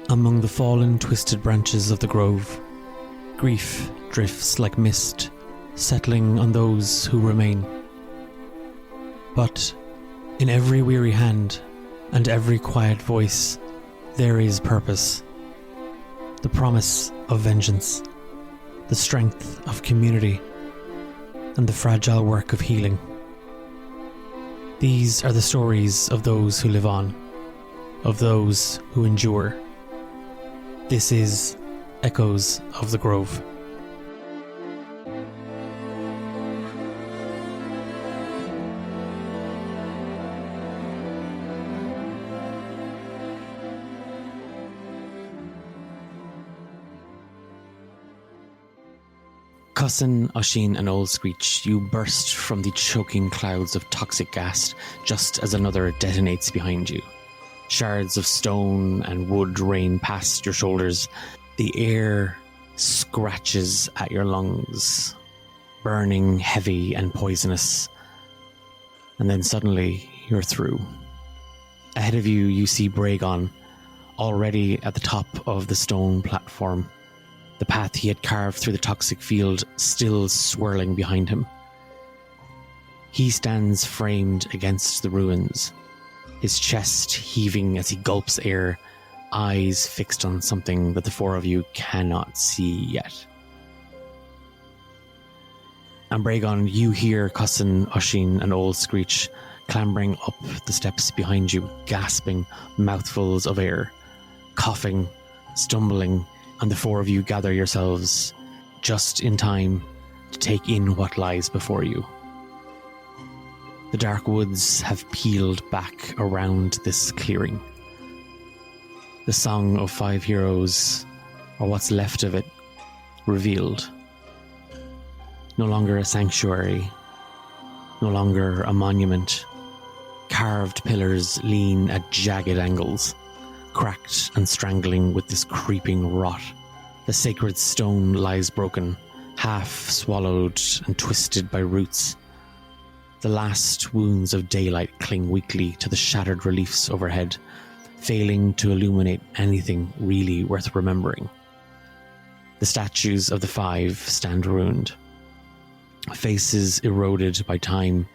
Among the fallen, twisted branches of the grove, grief drifts like mist, settling on those who remain. But in every weary hand and every quiet voice, there is purpose. The promise of vengeance, the strength of community, and the fragile work of healing. These are the stories of those who live on, of those who endure. This is Echoes of the Grove. Oisin, Oisin and Old Screech, you burst from the choking clouds of toxic gas just as another detonates behind you. Shards of stone and wood rain past your shoulders. The air scratches at your lungs, burning heavy and poisonous. And then suddenly you're through. Ahead of you, you see Bragon, already at the top of the stone platform. The path he had carved through the toxic field still swirling behind him. He stands framed against the ruins, his chest heaving as he gulps air, eyes fixed on something that the four of you cannot see yet. And Bragon, you hear Oisin, Oisin and Old Screech clambering up the steps behind you, gasping mouthfuls of air, coughing, stumbling, and the four of you gather yourselves just in time to take in what lies before you. The dark woods have peeled back around this clearing. The Song of Five Heroes, or what's left of it, revealed. No longer a sanctuary, no longer a monument. Carved pillars lean at jagged angles, cracked and strangling with this creeping rot. The sacred stone lies broken, half swallowed and twisted by roots. The last wounds of daylight cling weakly to the shattered reliefs overhead, failing to illuminate anything really worth remembering. The statues of the five stand ruined, faces eroded by time,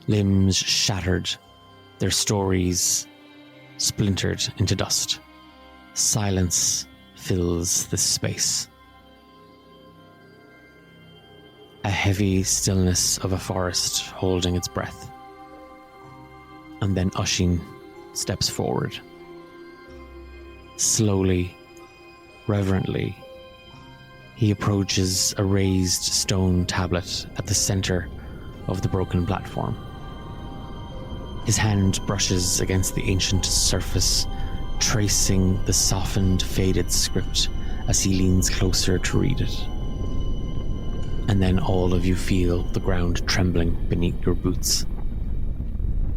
limbs shattered, their stories splintered into dust. Silence fills this space. A heavy stillness of a forest holding its breath. And then Oisin steps forward. Slowly, reverently, he approaches a raised stone tablet at the center of the broken platform. His hand brushes against the ancient surface, tracing the softened, faded script as he leans closer to read it. And then all of you feel the ground trembling beneath your boots.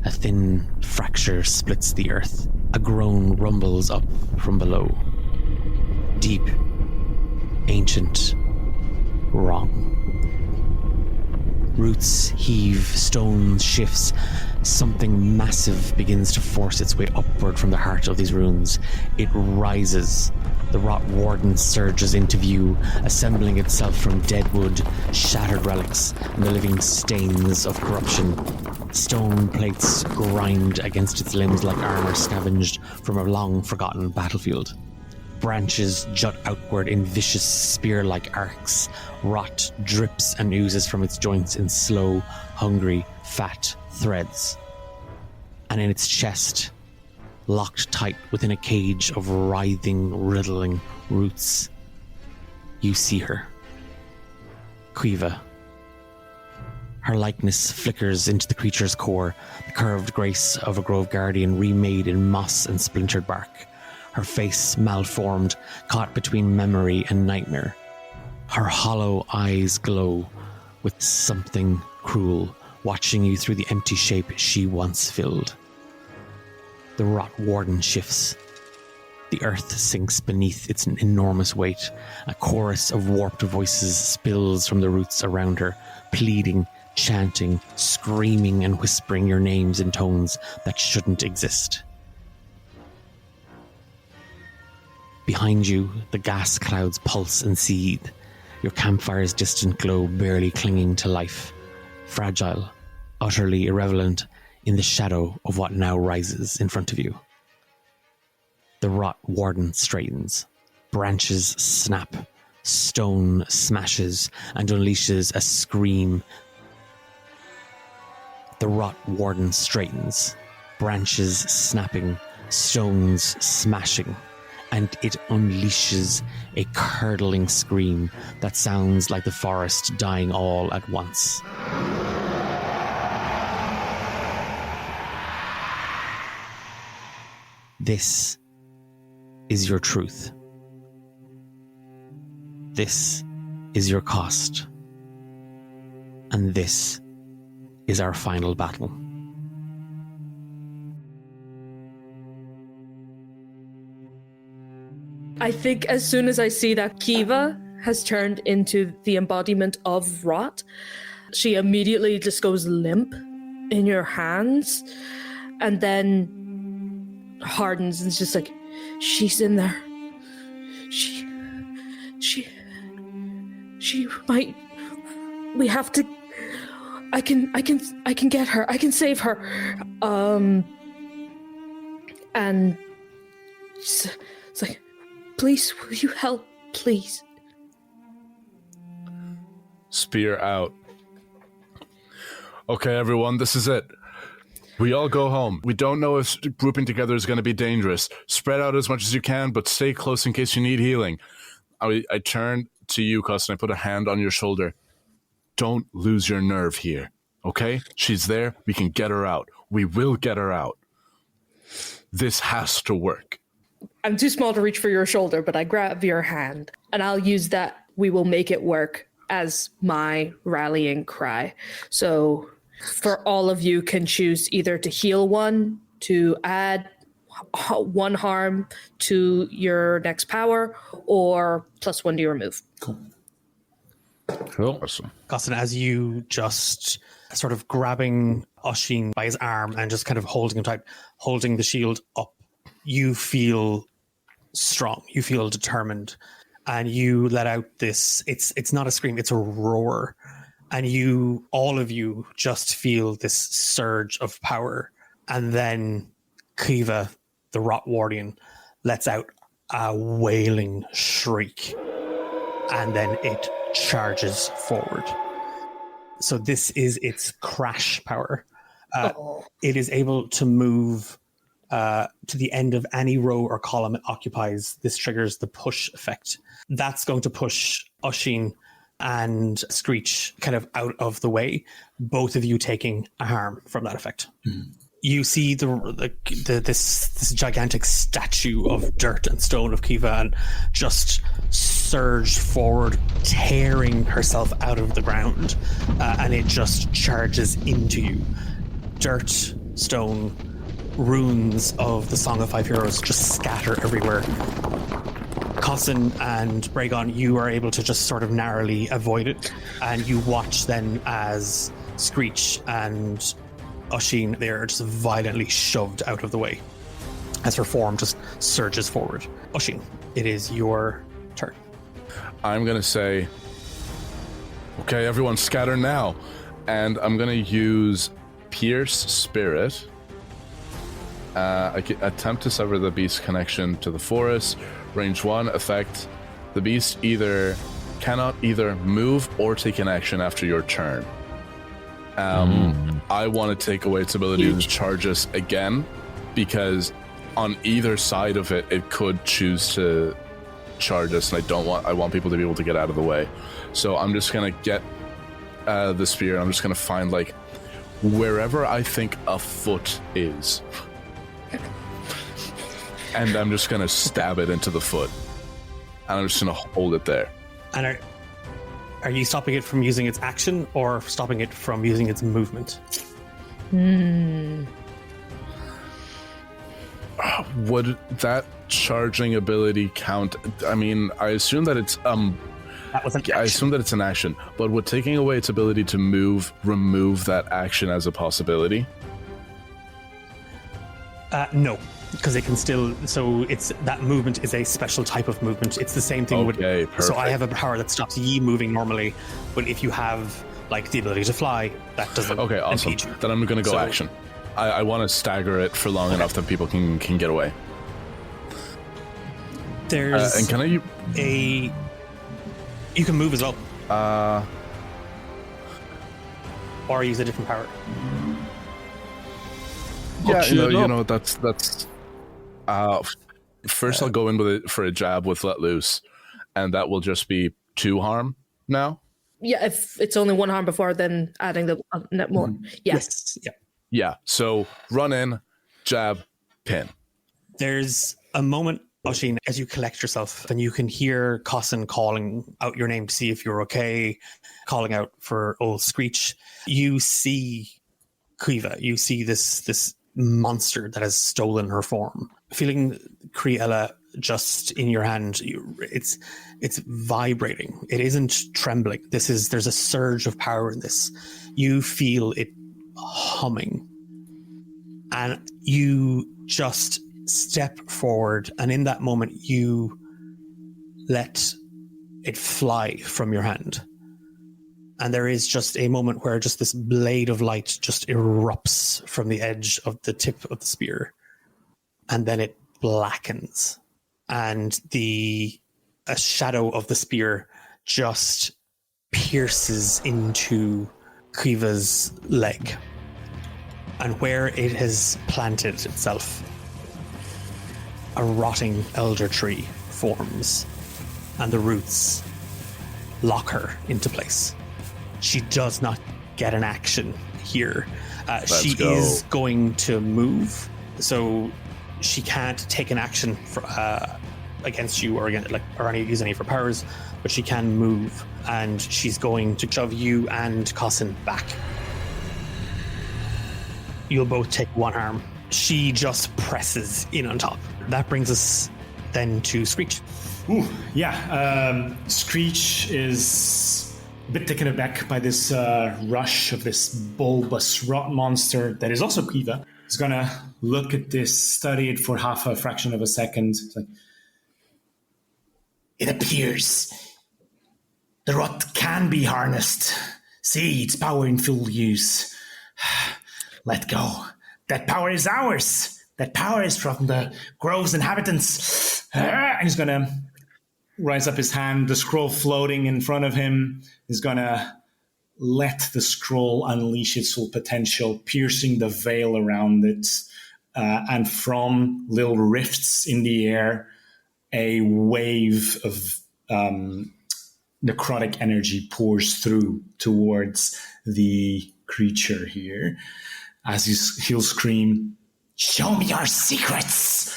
A thin fracture splits the earth. A groan rumbles up from below. Deep, ancient, wrong. Roots heave, stone shifts. Something massive begins to force its way upward from the heart of these ruins. It rises. The Rot Warden surges into view, assembling itself from dead wood, shattered relics, and the living stains of corruption. Stone plates grind against its limbs like armor scavenged from a long-forgotten battlefield. Branches jut outward in vicious spear-like arcs. Rot drips and oozes from its joints in slow, hungry, fat threads. And in its chest, locked tight within a cage of writhing, riddling roots, you see her. Quiva. Her likeness flickers into the creature's core, the curved grace of a grove guardian remade in moss and splintered bark. Her face malformed, caught between memory and nightmare. Her hollow eyes glow with something cruel, watching you through the empty shape she once filled. The Rot Warden shifts. The earth sinks beneath its enormous weight. A chorus of warped voices spills from the roots around her, pleading, chanting, screaming and whispering your names in tones that shouldn't exist. Behind you, the gas clouds pulse and seethe, your campfire's distant glow barely clinging to life, fragile, utterly irrelevant in the shadow of what now rises in front of you. The Rot Warden straightens, branches snap, stone smashes and unleashes a scream. The Rot Warden straightens, branches snapping, stones smashing, and it unleashes a curdling scream that sounds like the forest dying all at once. This is your truth. This is your cost. And this is our final battle. I think as soon as I see that Kiva has turned into the embodiment of Rot, she immediately just goes limp in your hands and then hardens and is just like, she's in there. She might, we have to, I can get her. I can save her. And it's like, please, will you help? Please. Spear out. Okay, everyone, this is it. We all go home. We don't know if grouping together is going to be dangerous. Spread out as much as you can, but stay close in case you need healing. I turn to you, Cus, and I put a hand on your shoulder. Don't lose your nerve here, okay? She's there. We can get her out. We will get her out. This has to work. I'm too small to reach for your shoulder, but I grab your hand, and I'll use that "we will make it work" as my rallying cry. So for all of you can choose either to heal one, to add one harm to your next power, or +1 to your move. Cool. Awesome. Gossin, as you just sort of grabbing Oisin by his arm and just kind of holding him tight, holding the shield up, you feel strong, you feel determined, and you let out this, it's not a scream, it's a roar, and you, all of you, just feel this surge of power, and then Kiva, the Rot Warden, lets out a wailing shriek, and then it charges forward. So this is its crash power. It is able to move to the end of any row or column it occupies. This triggers the push effect. That's going to push Oisin and Screech kind of out of the way, both of you taking a harm from that effect. You see this gigantic statue of dirt and stone of Kiva and just surge forward, tearing herself out of the ground, and it just charges into you. Dirt, stone, runes of the Song of Five Heroes just scatter everywhere. Cossin and Bragon, you are able to just sort of narrowly avoid it, and you watch then as Screech and Oisin, they are just violently shoved out of the way as her form just surges forward. Oisin, it is your turn. I'm going to say, okay, everyone scatter now. And I'm going to use Pierce Spirit. I can attempt to sever the beast's connection to the forest. Range 1 effect. The beast cannot either move or take an action after your turn. I want to take away its ability to charge us again, because on either side of it, it could choose to charge us, and I want people to be able to get out of the way. So I'm just going to get the spear, and I'm just going to find, like, wherever I think a foot is. And I'm just going to stab it into the foot. And I'm just going to hold it there. And are you stopping it from using its action or stopping it from using its movement? Would that charging ability count? I mean, I assume that it's That was an action. I assume that it's an action, but would taking away its ability to move remove that action as a possibility? No. because it can still. So it's that movement is a special type of movement. It's the same thing with. Perfect. So I have a power that stops ye moving normally, but if you have like the ability to fly, that doesn't. Okay, awesome. impede you. Then I'm going to go action. I want to stagger it for long enough that people can get away. There's and can I? You can move as well. Or use a different power. Yeah, you know that's. First, I'll go in with it for a jab with let loose, and that will just be 2 harm now. Yeah, if it's only 1 harm before, then adding the net more. Yeah. Yes. Yeah. Yeah. So run in, jab, pin. There's a moment, Oisin, as you collect yourself, and you can hear Cossin calling out your name to see if you're okay, calling out for old Screech. You see Cuiva. You see this monster that has stolen her form. Feeling Criella just in your hand, it's vibrating. It isn't trembling. There's a surge of power in this. You feel it humming, and you just step forward, and in that moment you let it fly from your hand, and there is just a moment where just this blade of light just erupts from the edge of the tip of the spear, and then it blackens, and a shadow of the spear just pierces into Kiva's leg, and where it has planted itself, a rotting elder tree forms, and the roots lock her into place. She does not get an action here. She is going to move, so she can't take an action against you or use any of her powers, but she can move, and she's going to shove you and Cossin back. You'll both take 1 harm. She just presses in on top. That brings us then to Screech. Ooh, yeah. Screech is a bit taken aback by this rush of this bulbous rot monster that is also Kiva. He's gonna look at this, study it for half a fraction of a second. It's like, it appears the rot can be harnessed. See its power in full use. Let go. That power is ours. That power is from the grove's inhabitants. And he's going to rise up his hand, the scroll floating in front of him. He's going to let the scroll unleash its full potential, piercing the veil around it. And from little rifts in the air, a wave of necrotic energy pours through towards the creature here. As he'll scream, "Show me your secrets!"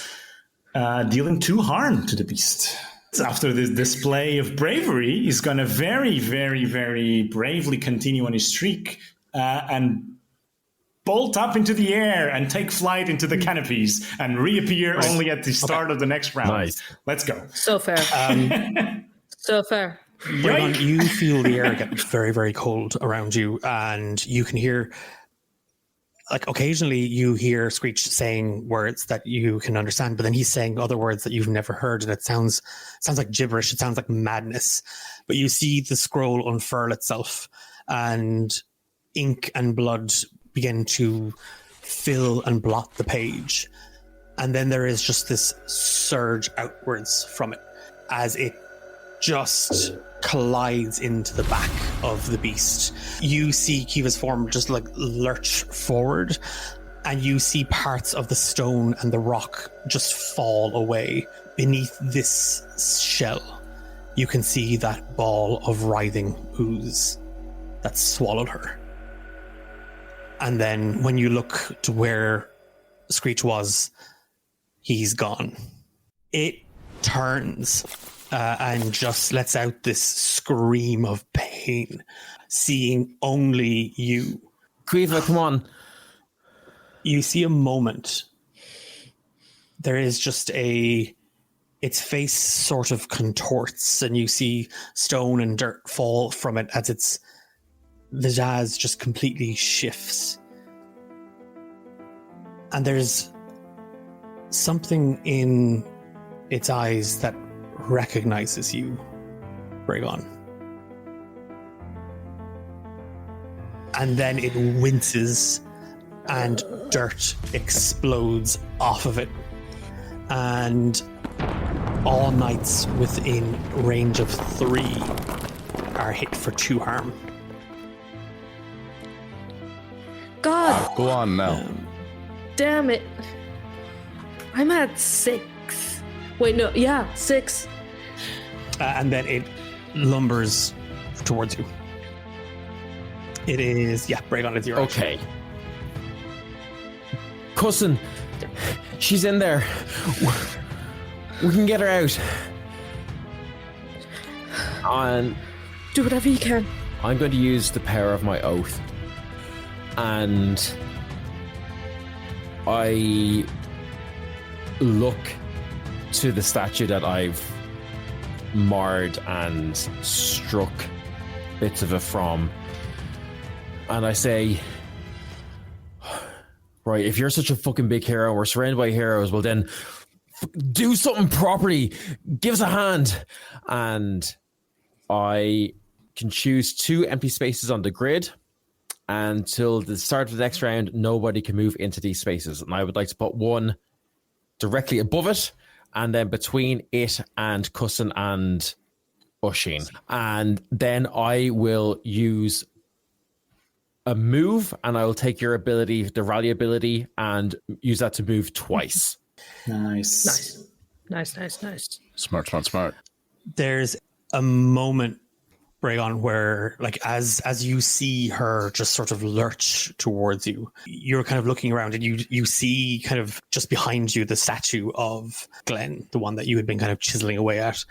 Dealing 2 harm to the beast. After this display of bravery, he's going to very, very, very bravely continue on his streak and bolt up into the air and take flight into the canopies and reappear only at the start of the next round. Nice. Let's go. So fair. So fair. Raymond, you feel the air get very, very cold around you, and you can hear, like, occasionally you hear Screech saying words that you can understand, but then he's saying other words that you've never heard, and it sounds like gibberish. It sounds like madness. But you see the scroll unfurl itself, and ink and blood begin to fill and blot the page. And then there is just this surge outwards from it as it just collides into the back of the beast. You see Kiva's form just like lurch forward, and you see parts of the stone and the rock just fall away. Beneath this shell, you can see that ball of writhing ooze that swallowed her. And then when you look to where Screech was, he's gone. It turns and just lets out this scream of pain, seeing only you. Quiva, come on. You see a moment. There is just its face sort of contorts, and you see stone and dirt fall from it as its visage just completely shifts. And there's something in its eyes that recognizes you, Bragon. And then it winces and dirt explodes off of it. And all knights within range of 3 are hit for 2 harm. God Go on now. damn it. I'm at 6. Wait, no, yeah, 6. And then it lumbers towards you. It is, Bragon, it's your action. Okay. Cousin, she's in there. We can get her out. And Do whatever you can. I'm going to use the power of my oath. And I look to the statue that I've marred and struck bits of it from. And I say, right, if you're such a fucking big hero, we're surrounded by heroes, well then do something properly. Give us a hand. And I can choose 2 empty spaces on the grid. Until the start of the next round, nobody can move into these spaces. And I would like to put one directly above it, and then between it and Cousin and Oisin. And then I will use a move, and I will take your ability, the rally ability, and use that to move twice. Nice. Nice. Smart. There's a moment, Bragon, where like as you see her just sort of lurch towards you, you're kind of looking around and you see kind of just behind you the statue of Glenn, the one that you had been kind of chiseling away at.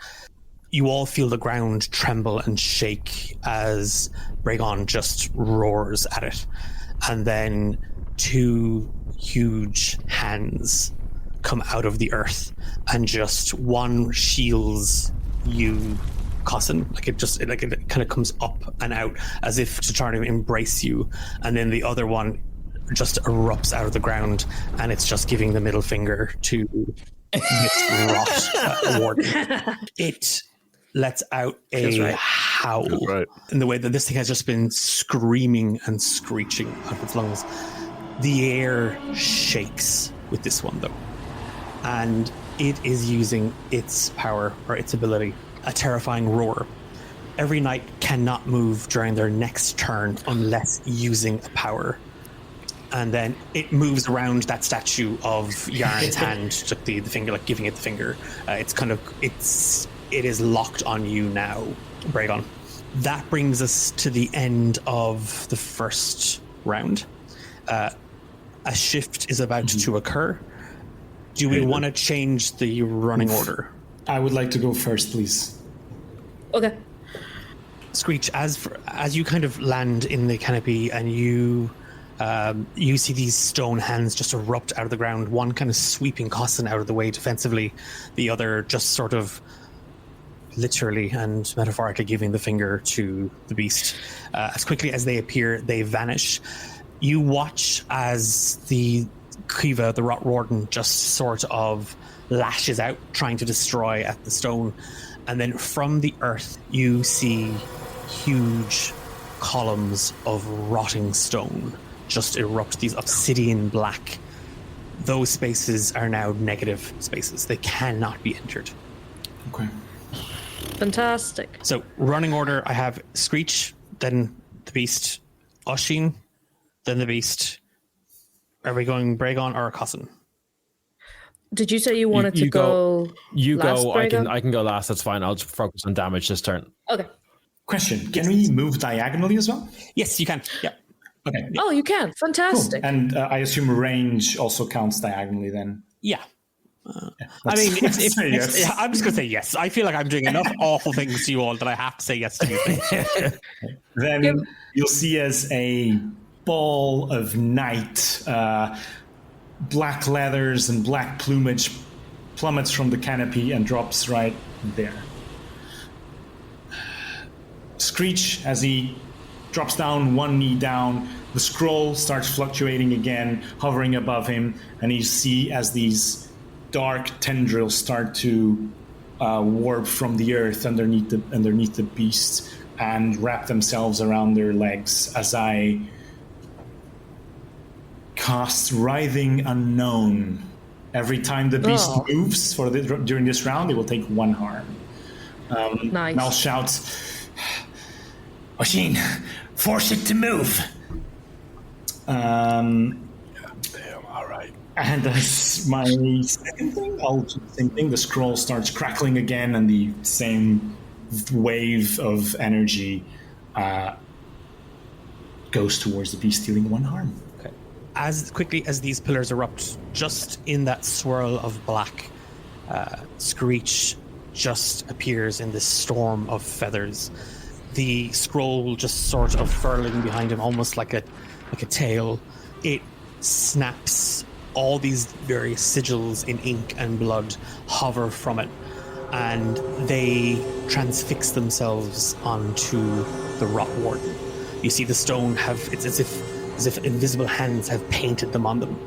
You all feel the ground tremble and shake as Bragon just roars at it. And then 2 huge hands come out of the earth, and just one shields you, Cousin. It kind of comes up and out as if to try to embrace you. And then the other one just erupts out of the ground, and it's just giving the middle finger to this Rot Warden. It lets out a howl in the way that this thing has just been screaming and screeching out of its lungs. The air shakes with this one, though, and it is using its power, or its ability, a terrifying roar. Every knight cannot move during their next turn unless using a power. And then it moves around that statue of Yarn's hand, took the finger, like giving it the finger. It is locked on you now, Bragon. That brings us to the end of the first round. A shift is about to occur. Do we want to change the running order? I would like to go first, please. Okay. Screech, as you kind of land in the canopy and you see these stone hands just erupt out of the ground, one kind of sweeping Costin out of the way defensively, the other just sort of literally and metaphorically giving the finger to the beast. As quickly as they appear, they vanish. You watch as the Kiva, the Rot Warden, just sort of lashes out, trying to destroy at the stone. And then from the earth, you see huge columns of rotting stone just erupt, these obsidian black. Those spaces are now negative spaces. They cannot be entered. Okay. Fantastic. So, running order, I have Screech, then the beast, Oisin, then the beast. Are we going Bragon or Cossin? Did you say you wanted to go? You last, go. Bragon? I can go last. That's fine. I'll just focus on damage this turn. Okay. Question: can we move diagonally as well? Yes, you can. Yeah. Okay. Oh, you can. Cool. Fantastic. And I assume range also counts diagonally then. Yeah. Let's say yes. Yeah, I'm just going to say yes. I feel like I'm doing enough awful things to you all that I have to say yes to you things. Then you'll see as a ball of night, black leathers and black plumage plummets from the canopy and drops right there. Screech, as he drops down, one knee down, the scroll starts fluctuating again, hovering above him, and you see as these dark tendrils start to warp from the earth underneath the beast and wrap themselves around their legs as I cast Writhing Unknown. Every time the beast moves during this round, it will take 1 harm. Nice. And I'll shout, Oisin, force it to move. Damn, all right. And that's my second thing. I'll do the same thing. The scroll starts crackling again, and the same wave of energy goes towards the beast, dealing 1 harm. Okay. As quickly as these pillars erupt, just in that swirl of black, Screech just appears in this storm of feathers. The scroll just sort of furling behind him, almost like a tail. It snaps. All these various sigils in ink and blood hover from it, and they transfix themselves onto the Rot Warden. You see the stone it's as if invisible hands have painted them on them.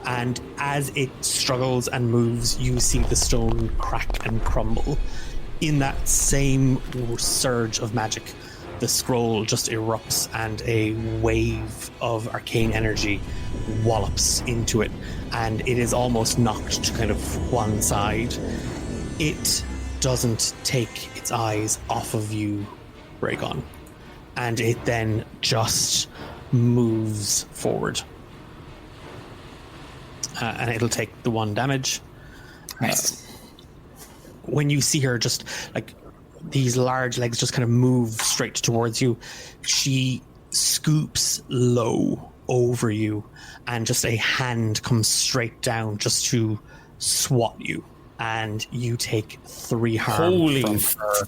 And as it struggles and moves, you see the stone crack and crumble. In that same surge of magic, the scroll just erupts and a wave of arcane energy wallops into it, and it is almost knocked to kind of one side. It doesn't take its eyes off of you, Rhaegon, and it then just moves forward. And it'll take the 1 damage. Nice. When you see her, just like these large legs just kind of move straight towards you, she scoops low over you, and just a hand comes straight down just to swat you, and you take 3 harm. Holy from her.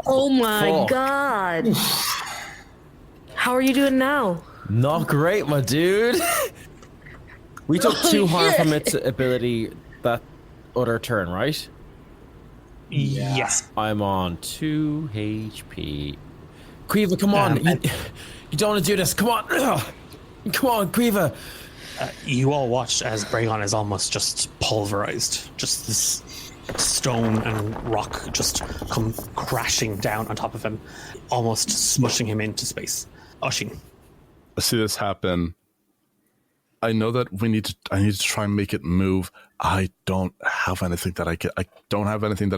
Oh my Fuck. god. How are you doing now? Not great, my dude. We took 2 harm shit. from its ability that other turn, right? Yes. I'm on 2 HP. Quiva, come on. You don't want to do this. Come on. Come on, Quiva. You all watch as Braegon is almost just pulverized. Just this stone and rock just come crashing down on top of him, almost smushing him into space. Oisin. I see this happen. I know that I need to try and make it move. I don't have anything that I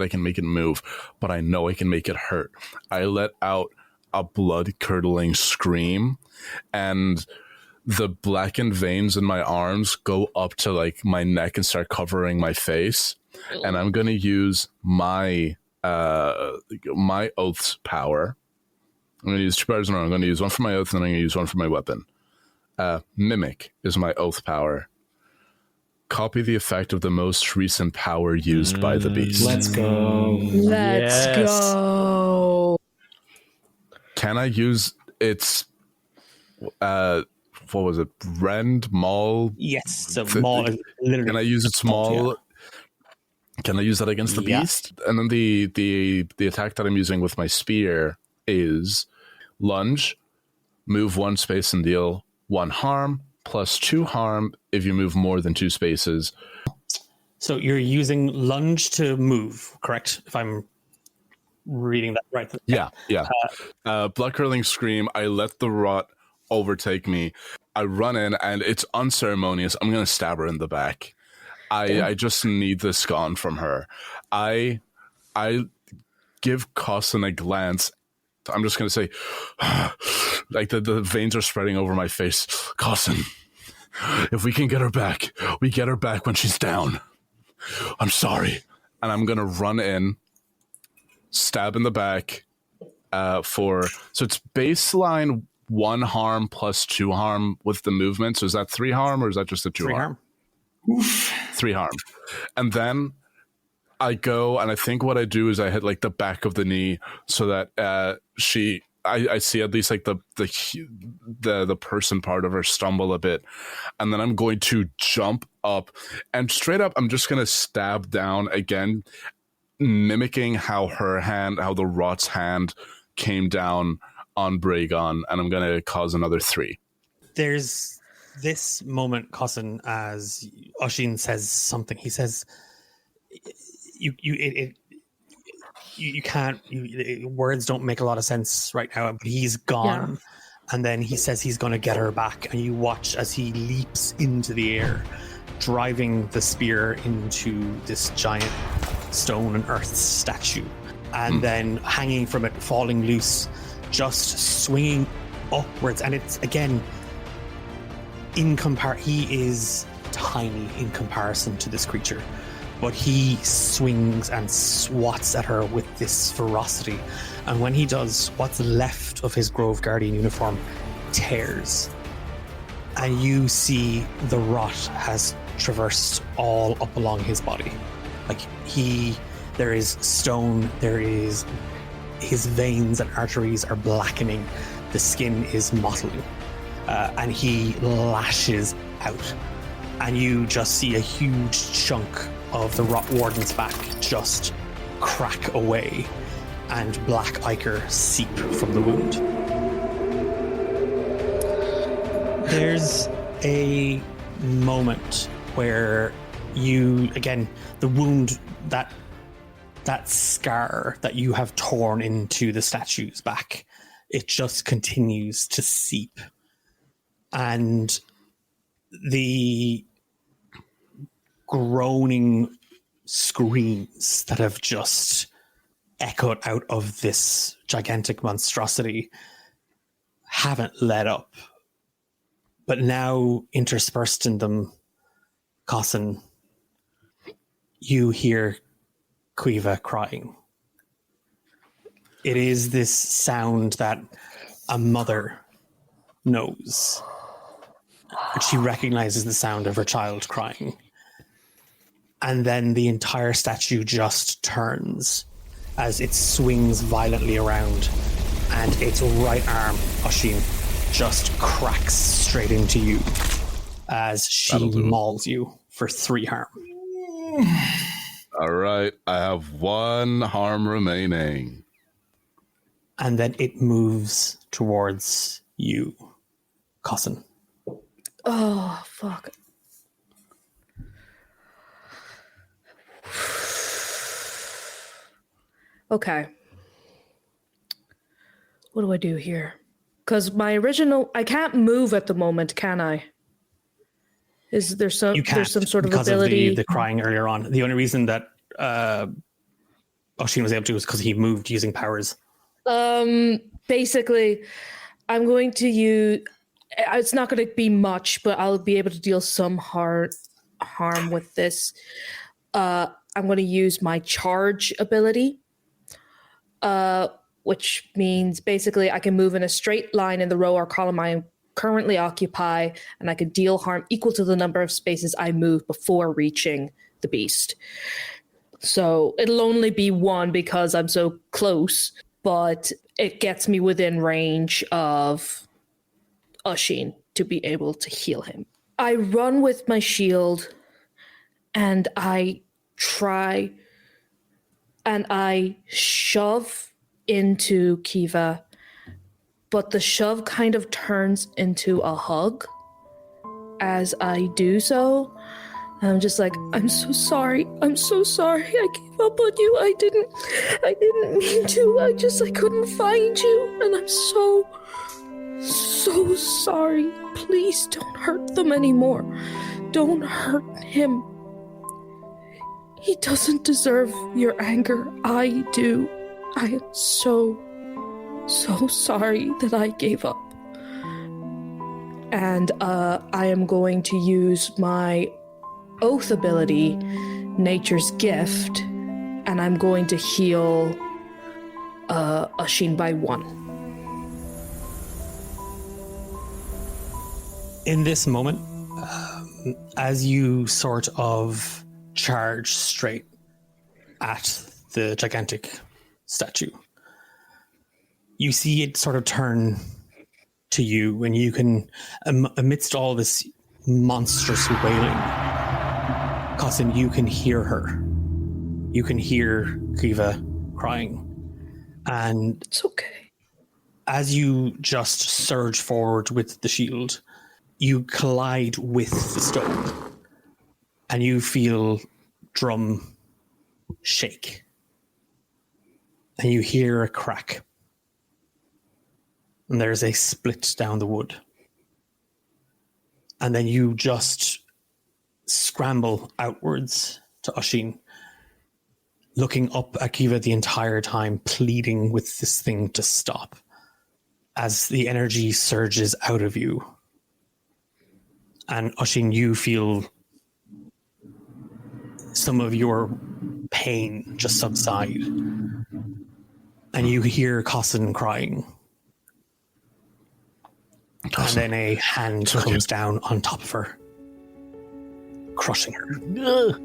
can make it move, but I know I can make it hurt. I let out a blood-curdling scream, and the blackened veins in my arms go up to like my neck and start covering my face. And I'm going to use my oath's power. I'm going to use 2 powers in a row. I'm going to use 1 for my oath, and then I'm going to use 1 for my weapon. Mimic is my oath power. Copy the effect of the most recent power used by the beast. Let's go. Let's go. Can I use its what was it? Rend, Maul? Yes, so Maul is literally. Can I use its Maul? Yeah. Can I use that against the beast? And then the attack that I'm using with my spear is lunge, move 1 space and deal 1 harm, plus 2 harm if you move more than 2 spaces. So you're using lunge to move, correct? If I'm reading that right. Yeah. Blood curling scream. I let the rot overtake me. I run in, and it's unceremonious. I'm going to stab her in the back. I just need this gone from her. I give Cossin a glance. I'm just going to say, like the veins are spreading over my face. Cossin, if we can get her back, we get her back when she's down. I'm sorry. And I'm going to run in, stab in the back so it's baseline 1 harm plus 2 harm with the movement. So is that 3 harm, or is that just a 2 harm? 3 harm. And then I go, and I think what I do is I hit like the back of the knee so that I see at least like the person part of her stumble a bit, and then I'm going to jump up, and straight up I'm just going to stab down again, mimicking how the Rot's hand came down on Braegon, and I'm going to cause another 3. There's this moment, Cossin, as Oisin says something. He says, you can't. Words don't make a lot of sense right now. But he's gone, and then he says he's going to get her back, and you watch as he leaps into the air, driving the spear into this giant stone and earth statue, and then hanging from it, falling loose, just swinging upwards. And it's again, he is tiny in comparison to this creature, but he swings and swats at her with this ferocity. And when he does, what's left of his Grove Guardian uniform tears, and you see the rot has traversed all up along his body. Like there is stone, there is his veins and arteries are blackening, the skin is mottling, and he lashes out, and you just see a huge chunk of the Rot Warden's back just crack away, and black ichor seep from the wound. There's a moment where the wound, that scar that you have torn into the statue's back, it just continues to seep. And the groaning screams that have just echoed out of this gigantic monstrosity haven't let up. But now, interspersed in them, Oisin, you hear Quiva crying. It is this sound that a mother knows. She recognizes the sound of her child crying. And then the entire statue just turns as it swings violently around, and its right arm, Oisin, just cracks straight into you as she mauls you for 3 harm. All right, I have 1 harm remaining. And then it moves towards you, Oisin. Oh, fuck. Okay. What do I do here? Because I can't move at the moment, can I? Is there some? You can't, there's some sort of because ability of the crying earlier on. The only reason that Oisin was able to was because he moved using powers. Basically, I'm going to use. It's not going to be much, but I'll be able to deal some harm with this. I'm going to use my charge ability, which means basically I can move in a straight line in the row or column I currently occupy, and I can deal harm equal to the number of spaces I move before reaching the beast. So it'll only be 1 because I'm so close, but it gets me within range of Oisin to be able to heal him. I run with my shield, and I try, and I shove into Kiva, but the shove kind of turns into a hug as I do so. I'm just like, I'm so sorry. I'm so sorry. I gave up on you. I didn't mean to. I couldn't find you. And I'm so sorry. Please don't hurt them anymore. Don't hurt him. He doesn't deserve your anger. I do. I am so sorry that I gave up. And I am going to use my Oath ability, Nature's Gift, and I'm going to heal Oisin by 1. In this moment, as you sort of charge straight at the gigantic statue, you see it sort of turn to you, and you can, amidst all this monstrous wailing, Oisin, you can hear her. You can hear Kiva crying. And it's okay. As you just surge forward with the shield, you collide with the stone, and you feel Drum shake. And you hear a crack. And there's a split down the wood. And then you just scramble outwards to Oisin, looking up at Kiva the entire time, pleading with this thing to stop. As the energy surges out of you. And Oisin, you feel some of your pain just subside. And you hear Cossin crying. And then a hand comes down on top of her, crushing her.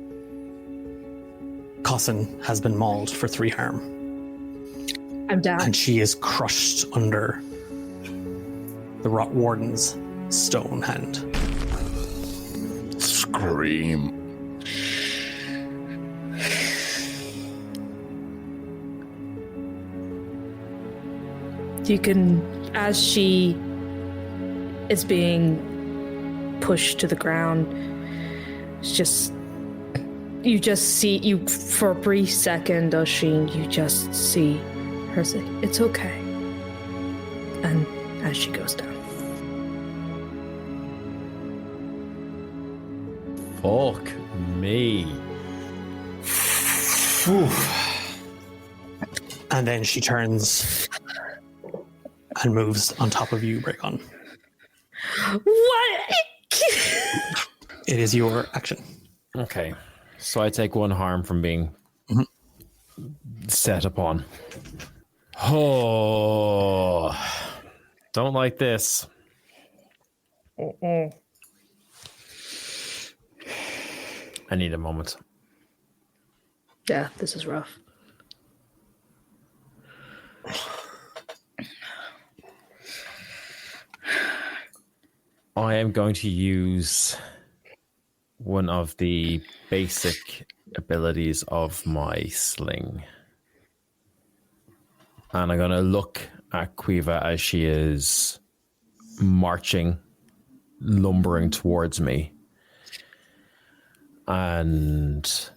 Cossin has been mauled for 3 harm. I'm down. And she is crushed under the Rot Warden's stone hand. Scream. You can, as she is being pushed to the ground, you just see, for a brief second, Oisin, you just see her say, "It's okay." And as she goes down. Fuck me. And then she turns and moves on top of you, Breakon. What? It is your action. Okay. So I take 1 harm from being set upon. Oh, don't like this. I need a moment. Yeah, this is rough. I am going to use one of the basic abilities of my sling. And I'm going to look at Quiva as she is marching, lumbering towards me. And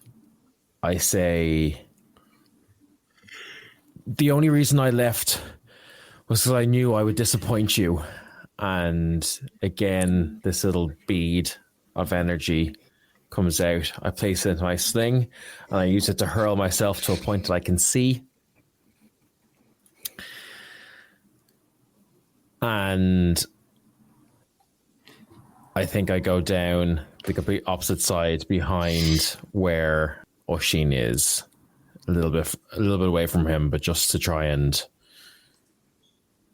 I say, the only reason I left was because I knew I would disappoint you. And again, this little bead of energy comes out. I place it into my sling, and I use it to hurl myself to a point that I can see. And I think I go down the complete opposite side behind where Oisin is, a little bit away from him, but just to try and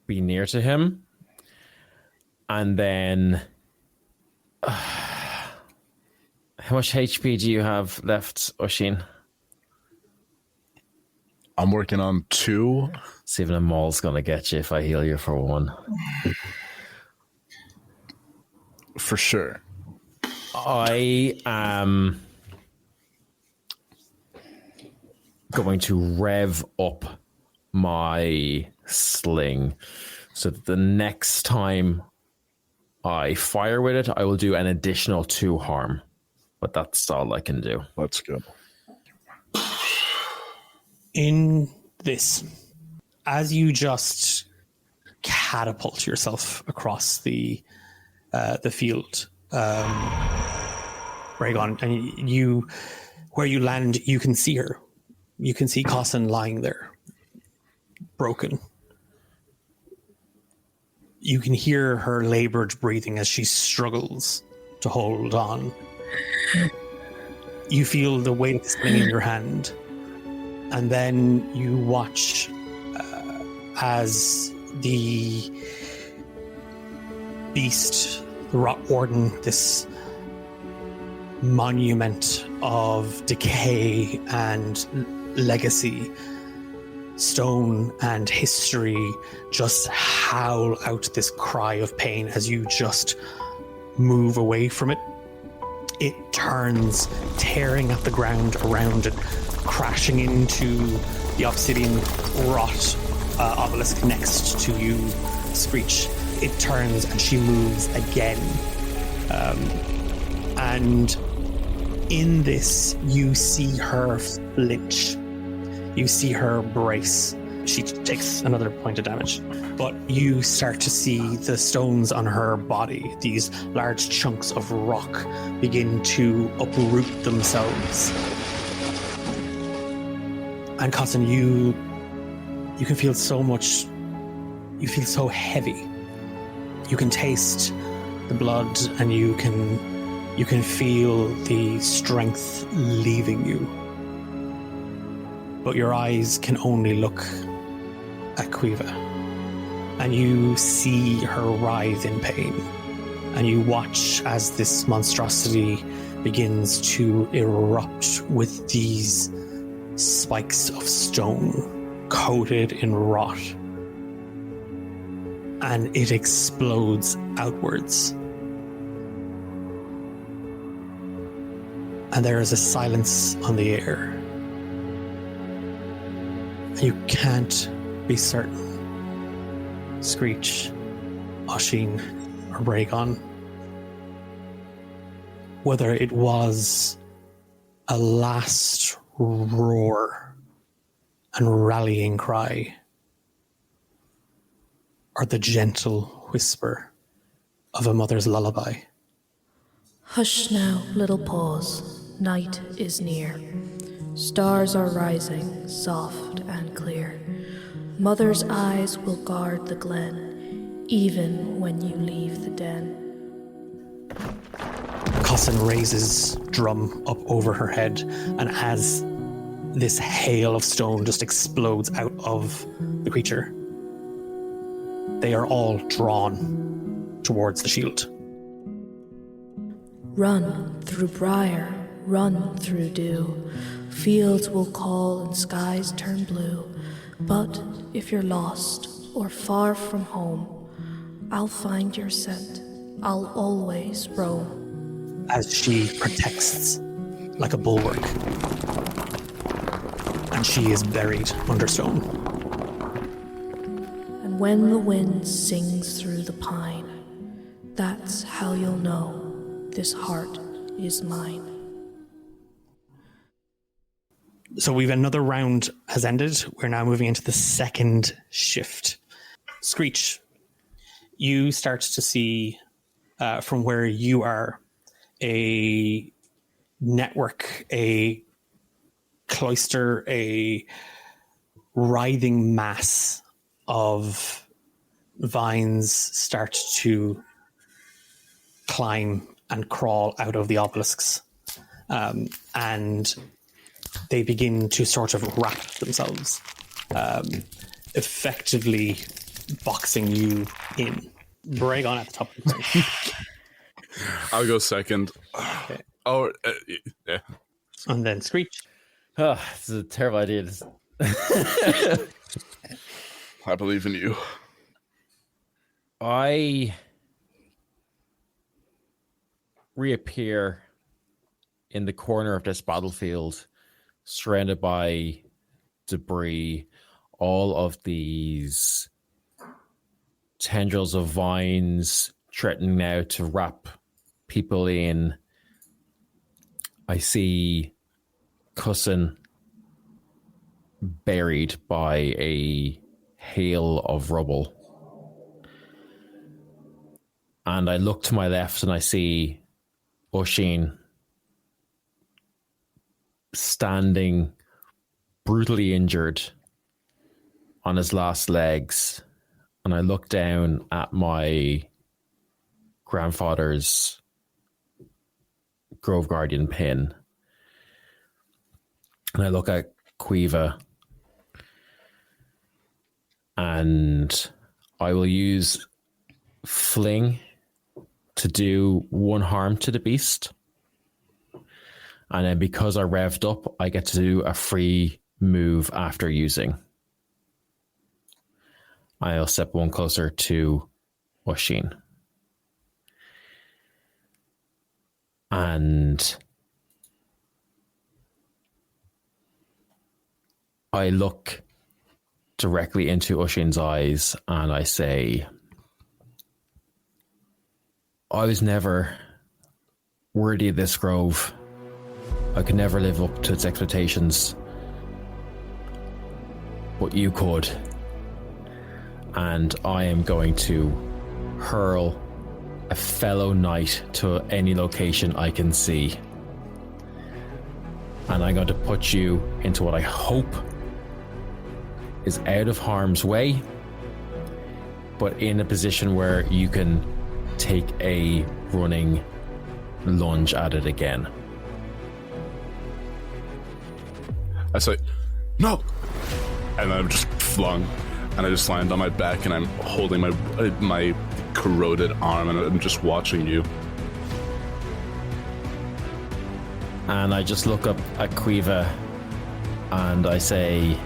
be near to him. And then, how much HP do you have left, Oisin? I'm working on 2. See if the maul's gonna get you if I heal you for 1. For sure. I am going to rev up my sling so that the next time I fire with it, I will do an additional 2 harm. But that's all I can do. That's good. In this, as you just catapult yourself across the field, Rhaegon, and you, where you land, you can see her. You can see Cossin lying there, broken. You can hear her labored breathing as she struggles to hold on. You feel the weight of the sling in your hand, and then you watch as the beast, the Rot Warden, this monument of decay and legacy, stone and history, just howl out this cry of pain as you just move away from it. It turns, tearing at the ground around it, crashing into the obsidian rot obelisk next to you, Screech. It turns and she moves again. And in this, you see her flinch. You see her brace. She takes another point of damage. But you start to see the stones on her body, these large chunks of rock, begin to uproot themselves. And Cotton, you can feel so much. You feel so heavy. You can taste the blood, and you can feel the strength leaving you. But your eyes can only look at Quiva. And you see her writhe in pain. And you watch as this monstrosity begins to erupt with these spikes of stone coated in rot. And it explodes outwards. And there is a silence on the air. You can't be certain. Screech, Oisin, or Braegon, whether it was a last roar and rallying cry, or the gentle whisper of a mother's lullaby. Hush now, little paws. Night is near. Stars are rising, soft and clear. Mother's eyes will guard the glen, even when you leave the den. Cossin raises drum up over her head, and as this hail of stone just explodes out of the creature, they are all drawn towards the shield. Run through briar, run through dew. Fields will call and skies turn blue. But if you're lost or far from home, I'll find your scent. I'll always roam. As she protects like a bulwark, and she is buried under stone. And when the wind sings through the pine, that's how you'll know this heart is mine. So we've another round has ended. We're now moving into the second shift. Screech, you start to see from where you are a network, a cloister, a writhing mass of vines start to climb and crawl out of the obelisks. And they begin to sort of wrap themselves, effectively boxing you in. Braegon at the top of the thing. I'll go second. Okay. Oh, yeah. And then Screech. Oh, this is a terrible idea. I believe in you. I reappear in the corner of this battlefield, surrounded by debris, all of these tendrils of vines threatening now to wrap people in. I see Cussin buried by a hail of rubble. And I look to my left and I see Oisin standing brutally injured on his last legs. And I look down at my grandfather's Grove Guardian pin. And I look at Quiva. And I will use Fling to do one harm to the beast. And then because I revved up, I get to do a free move after using. I'll step one closer to Oisin. And I look directly into Oisin's eyes and I say, I was never worthy of this grove. I could never live up to its expectations. But you could. And I am going to hurl a fellow knight to any location I can see. And I'm going to put you into what I hope is out of harm's way, but in a position where you can take a running lunge at it again. I say, no! And I'm just flung, and I just land on my back, and I'm holding my corroded arm, and I'm just watching you. And I just look up at Quiva, and I say,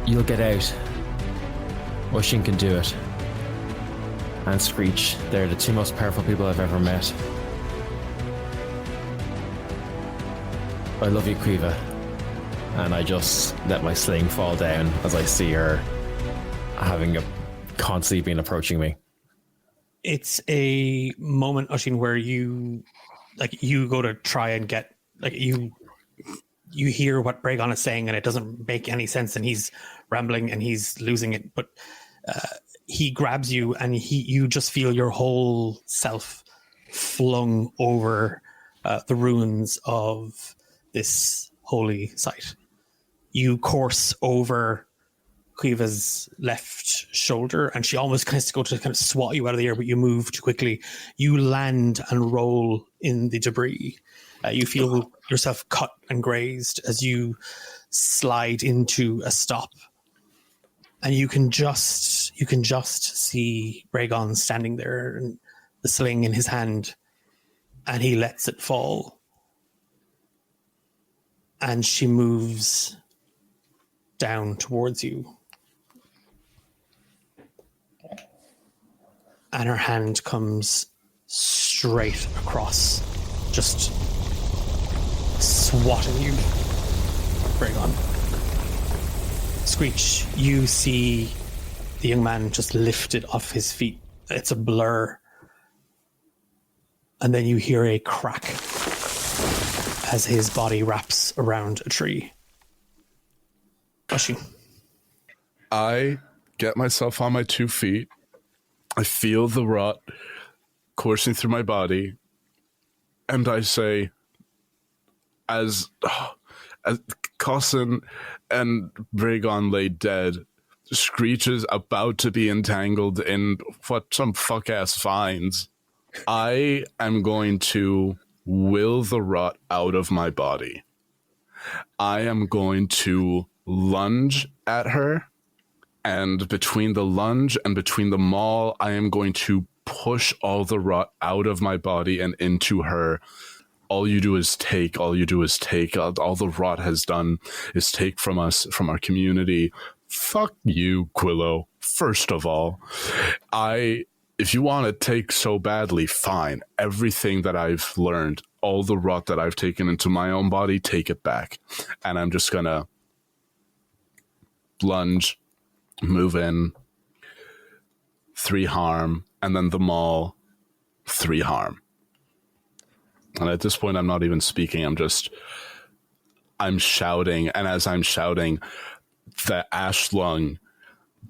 you'll get out. Oisin can do it. And Screech, they're the two most powerful people I've ever met. I love you, Quiva. And I just let my sling fall down as I see her having a constantly been approaching me. It's a moment, Oisin, where you go to try and get, you hear what Bragon is saying and it doesn't make any sense, and he's rambling and he's losing it, but he grabs you and you just feel your whole self flung over the ruins of this holy site. You course over Quiva's left shoulder, and she almost has to go to kind of swat you out of the air, but you move too quickly. You land and roll in the debris. You feel yourself cut and grazed as you slide into a stop, and you can just see Bragon standing there, and the sling in his hand, and he lets it fall, and she moves down towards you. And her hand comes straight across, just swatting you, Bragon. Screech, you see the young man just lifted off his feet. It's a blur. And then you hear a crack as his body wraps around a tree. Oisin. I get myself on my 2 feet. I feel the rot coursing through my body, and I say, as Oisin and Bragon lay dead, Screech is about to be entangled in what some fuck-ass vines. I am going to will the rot out of my body. I am going to lunge at her, and between the lunge and between the maul, I am going to push all the rot out of my body and into her. All you do is take. All the rot has done is take from us, from our community. Fuck you, Quillo. First of all, if you want to take so badly, fine. Everything that I've learned, all the rot that I've taken into my own body, take it back. And I'm just gonna lunge, move in, 3 harm, and then the maul, 3 harm. And at this point, I'm not even speaking. I'm shouting. And as I'm shouting, the ash lung,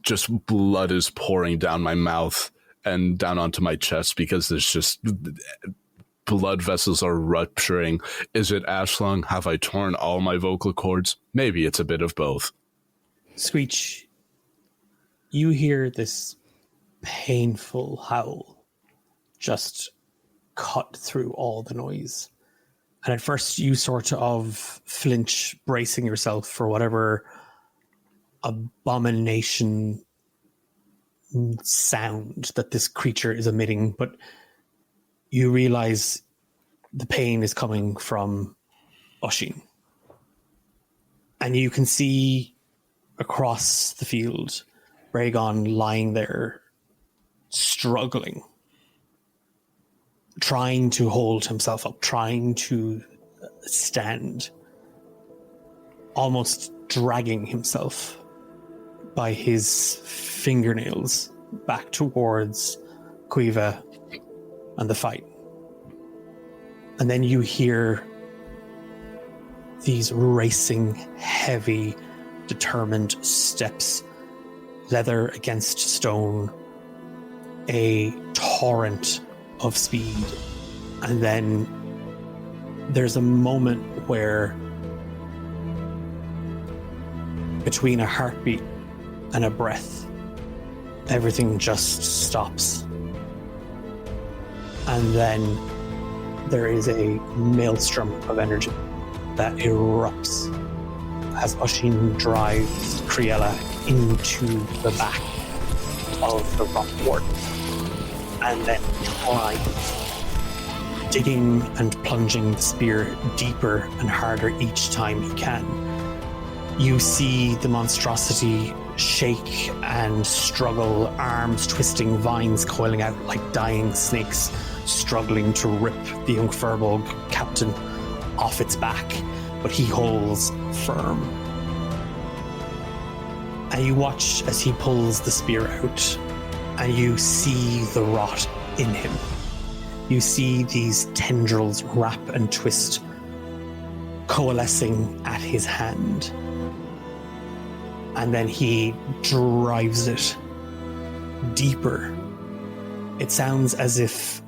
just blood is pouring down my mouth and down onto my chest because there's just blood vessels are rupturing. Is it ash lung? Have I torn all my vocal cords? Maybe it's a bit of both. Screech, you hear this painful howl just cut through all the noise. And at first you sort of flinch, bracing yourself for whatever abomination sound that this creature is emitting, but you realize the pain is coming from Oisin. And you can see across the field Bragon lying there, struggling, trying to hold himself up, trying to stand, almost dragging himself by his fingernails back towards Quiva and the fight. And then you hear these racing, heavy, determined steps, leather against stone, a torrent of speed. And then there's a moment where between a heartbeat and a breath, everything just stops. And then there is a maelstrom of energy that erupts as Oisin drives Criella into the back of the Rot Warden and then climbs, digging and plunging the spear deeper and harder each time he can. You see the monstrosity shake and struggle, arms twisting, vines coiling out like dying snakes, struggling to rip the young Firbolg captain off its back, but he holds firm. And you watch as he pulls the spear out, and you see the rot in him. You see these tendrils wrap and twist, coalescing at his hand. And then he drives it deeper. It sounds as if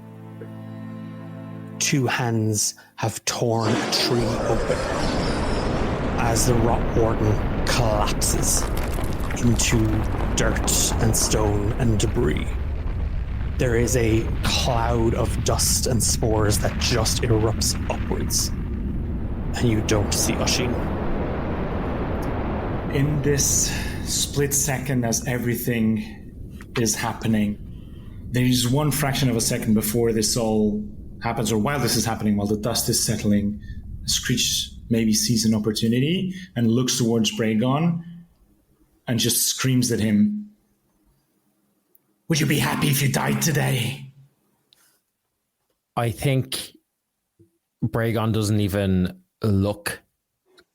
two hands have torn a tree open as the Rot Warden collapses into dirt and stone and debris. There is a cloud of dust and spores that just erupts upwards, and you don't see Oisin. In this split second as everything is happening, there is one fraction of a second before this all happens, or while this is happening, while the dust is settling, Screech maybe sees an opportunity and looks towards Bragon and just screams at him. Would you be happy if you died today? I think Bragon doesn't even look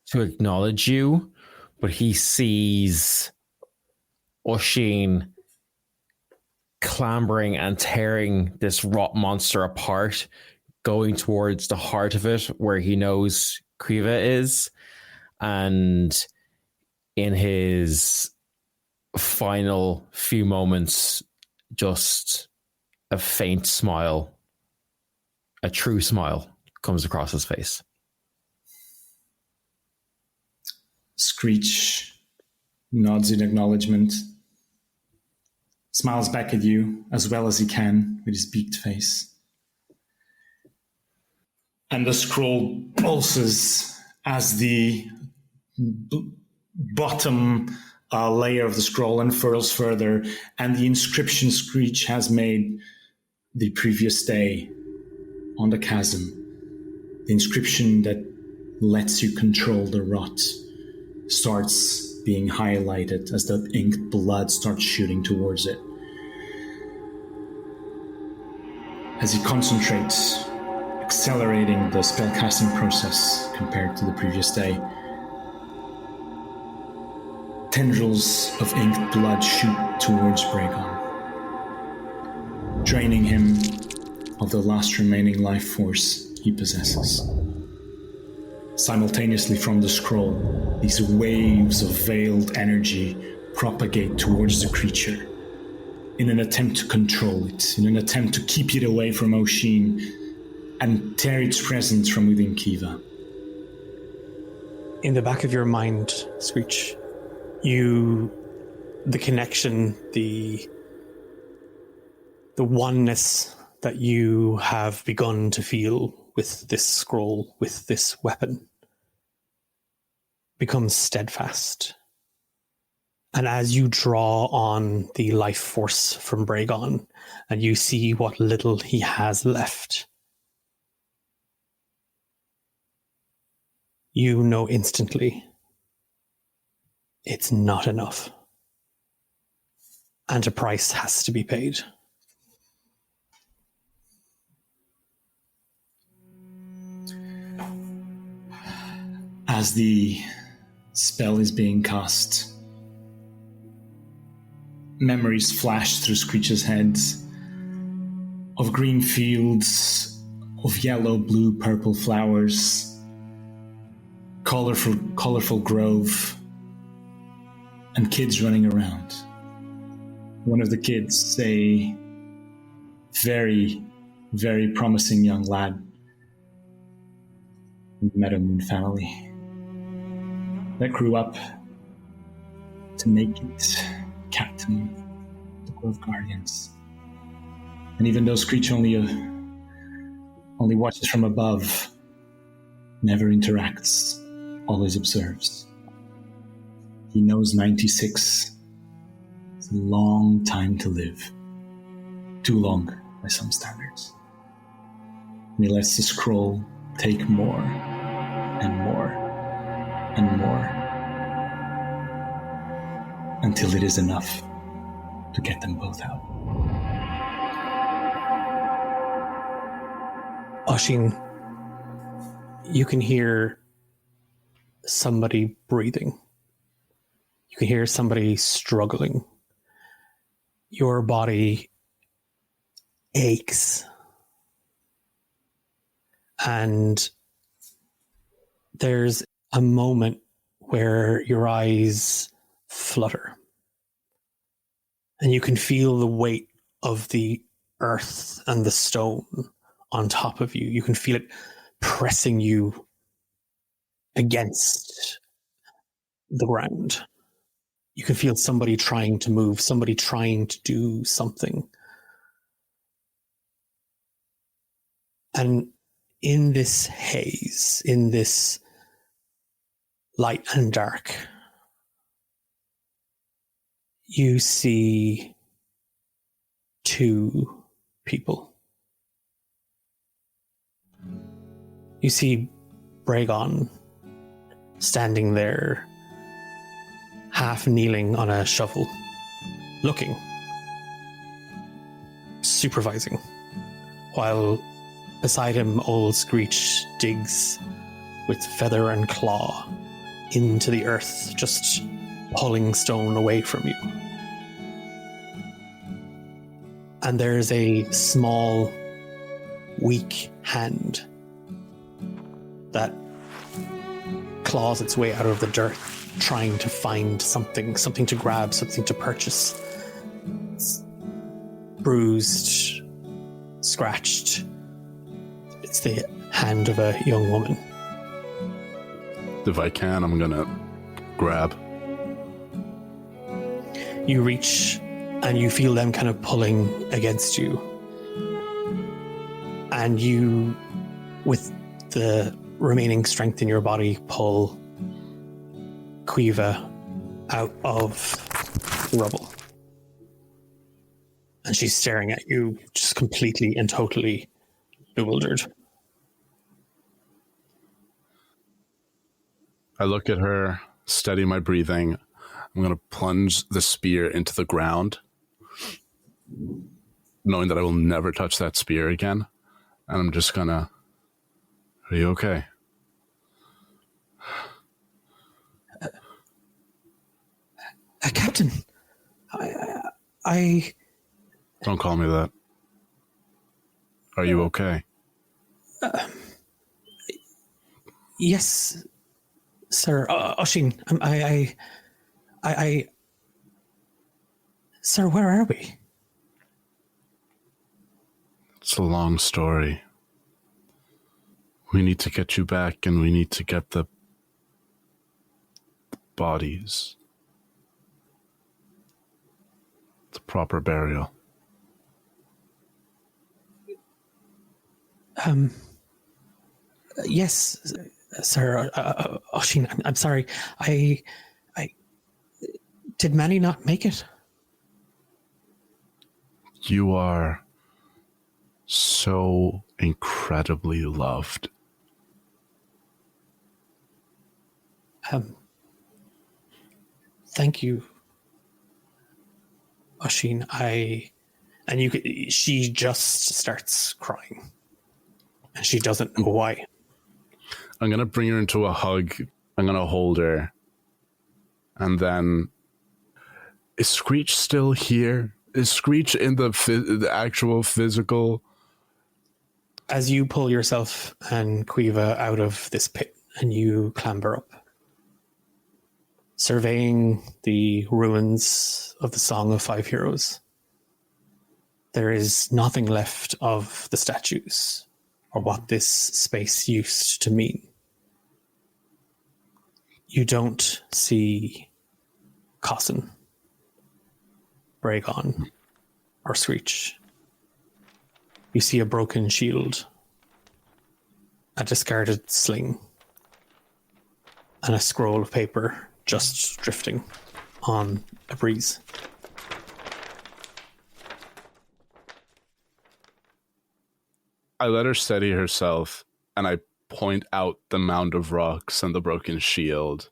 to acknowledge you, but he sees Oisin clambering and tearing this rot monster apart, going towards the heart of it where he knows Kriva is. And in his final few moments, just a faint smile, a true smile, comes across his face. Screech nods in acknowledgement, smiles back at you as well as he can with his beaked face. And the scroll pulses as the bottom layer of the scroll unfurls further, and the inscription Screech has made the previous day on the chasm, the inscription that lets you control the rot, starts being highlighted as the inked blood starts shooting towards it. As he concentrates, accelerating the spellcasting process compared to the previous day, tendrils of inked blood shoot towards Bragon, draining him of the last remaining life force he possesses. Simultaneously from the scroll, these waves of veiled energy propagate towards the creature in an attempt to control it, in an attempt to keep it away from Oisin and tear its presence from within Kiva. In the back of your mind, Screech, the connection, the oneness that you have begun to feel with this scroll, with this weapon, becomes steadfast. And as you draw on the life force from Bragon, and you see what little he has left, you know instantly it's not enough. And a price has to be paid. As the spell is being cast, memories flash through Screech's head of green fields, of yellow, blue, purple flowers, colorful grove, and kids running around. One of the kids, a very, very promising young lad in the Meadow Moon family that grew up to make it captain of the Grove Guardians. And even though Screech only watches from above, never interacts, always observes. He knows 96 is a long time to live. Too long by some standards. And he lets the scroll take more and more and more until it is enough to get them both out. Oisin, you can hear somebody breathing. You can hear somebody struggling. Your body aches. And there's a moment where your eyes flutter. And you can feel the weight of the earth and the stone on top of you. You can feel it pressing you against the ground. You can feel somebody trying to move, somebody trying to do something. And in this haze, in this light and dark, you see two people. You see Bragon standing there, half kneeling on a shovel, looking, supervising, while beside him old Screech digs with feather and claw into the earth, just pulling stone away from you. And there's a small, weak hand that claws its way out of the dirt, trying to find something to grab, something to purchase. It's bruised, scratched. It's the hand of a young woman. If I can, I'm gonna grab. You reach and you feel them kind of pulling against you. And you, with the remaining strength in your body, pull Quiva out of the rubble. And she's staring at you, just completely and totally bewildered. I look at her, steady my breathing. I'm going to plunge the spear into the ground, knowing that I will never touch that spear again. And I'm just going to... Are you okay? Captain, I... Don't call me that. Are you okay? Yes, sir. Oisin, I... Sir, where are we? It's a long story. We need to get you back, and we need to get the bodies. The proper burial. Yes, sir. Oisin, I'm sorry. I did Manny not make it? You are so incredibly loved. Thank you, Oisin. She just starts crying. And she doesn't know why. I'm going to bring her into a hug. I'm going to hold her. And then... Is Screech still here? Is Screech in the actual physical As you pull yourself and Quiva out of this pit and you clamber up, surveying the ruins of the Song of Five Heroes, there is nothing left of the statues or what this space used to mean. You don't see Cossin, Bragon, or Screech. You see a broken shield, a discarded sling, and a scroll of paper just drifting on a breeze. I let her steady herself, and I point out the mound of rocks and the broken shield.